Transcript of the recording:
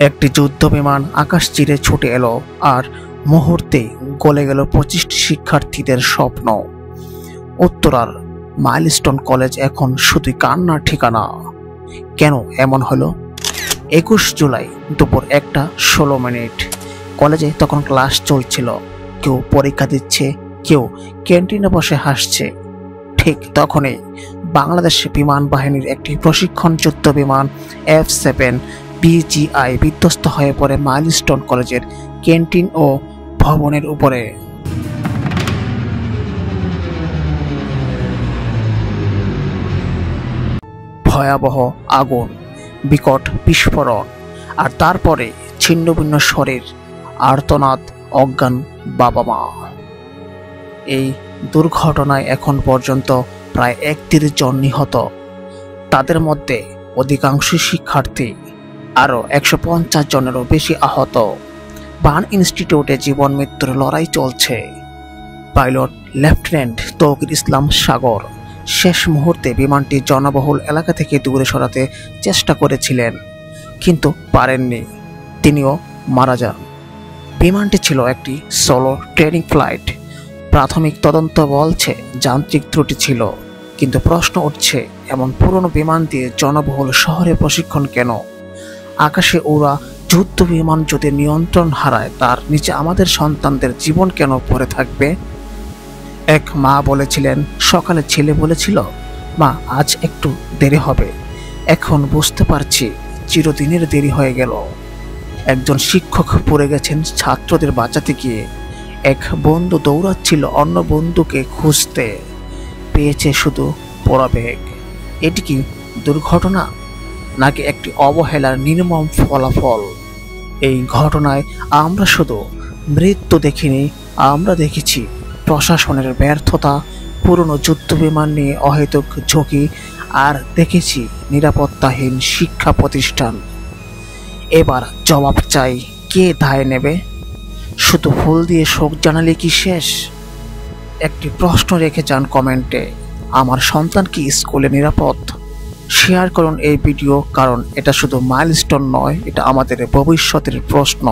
একটি যুদ্ধ বিমান আকাশ চিরে ছুটে এলো আর মুহূর্তে গলে গেল 25টি শিক্ষার্থীদের স্বপ্ন। উত্তরার মাইলস্টোন কলেজ এখন শুধুই কান্নার ঠিকানা। কেন এমন হলো? 21 জুলাই দুপুর 1:16। কলেজে তখন ক্লাস চলছিল। কেউ পরীক্ষা দিচ্ছে, কেউ ক্যান্টিনে বসে হাসছে। ঠিক তখনই বাংলাদেশ বিমান বাহিনীর একটি প্রশিক্ষণ যুদ্ধ বিমান F-7 BGI বিধ্বস্ত হয়ে পড়ে মাইলস্টোন কলেজের ক্যান্টিন ও ভবনের উপরে। ভয়াবহ আগুন, বিকট বিস্ফোরণ, আর তারপরে ছিন্নভিন্ন শরীর, আর্তনাদ, অজ্ঞান বাবা মা। এই দুর্ঘটনায় এখন পর্যন্ত প্রায় 31 জন নিহত। তাদের মধ্যে অধিকাংশ শিক্ষার্থী, আরও 150 জনেরও বেশি আহত। বার্ন ইনস্টিটিউটে জীবন মৃত্যুর লড়াই চলছে। পাইলট লেফটেন্যান্ট তৌকির ইসলাম সাগর শেষ মুহূর্তে বিমানটি জনবহুল এলাকা থেকে দূরে সরাতে চেষ্টা করেছিলেন, কিন্তু পারেননি। তিনিও মারা যান। বিমানটি ছিল একটি সোলো ট্রেনিং ফ্লাইট। প্রাথমিক তদন্ত বলছে যান্ত্রিক ত্রুটি ছিল, কিন্তু প্রশ্ন উঠছে এমন পুরনো বিমান দিয়ে জনবহুল শহরে প্রশিক্ষণ কেন? আকাশে ওরা যুদ্ধ বিমান যদি নিয়ন্ত্রণ হারায়, তার নিচে আমাদের সন্তানদের জীবন কেন পড়ে থাকবে? এক মা বলেছিলেন, সকালে ছেলে বলেছিল, মা আজ একটু দেরি হবে। এখন বুঝতে পারছি চিরদিনের দেরি হয়ে গেল। একজন শিক্ষক পড়ে গেছেন ছাত্রদের বাঁচাতে গিয়ে। এক বন্ধু দৌড়াচ্ছিল অন্য বন্ধুকে খুঁজতে, পেয়েছে শুধু পোড়া ব্যাগ। এটি কি দুর্ঘটনা, নাকি একটি অবহেলার নির্মম ফলাফল? এই ঘটনায় আমরা শুধু মৃত্যু দেখিনি, আমরা দেখেছি প্রশাসনের ব্যর্থতা, পুরনো যুদ্ধ বিমান নিয়ে অহেতুক ঝুঁকি, আর দেখেছি নিরাপত্তাহীন শিক্ষা প্রতিষ্ঠান। এবার জবাব চাই, কে দায় নেবে? শুধু ফুল দিয়ে শোক জানালে কি শেষ? একটি প্রশ্ন রেখে যান কমেন্টে, আমার সন্তান কি স্কুলে নিরাপদ? শেয়ার করুন এই ভিডিও, কারণ এটা শুধু মাইলস্টোন নয়, এটা আমাদের ভবিষ্যতের প্রশ্ন।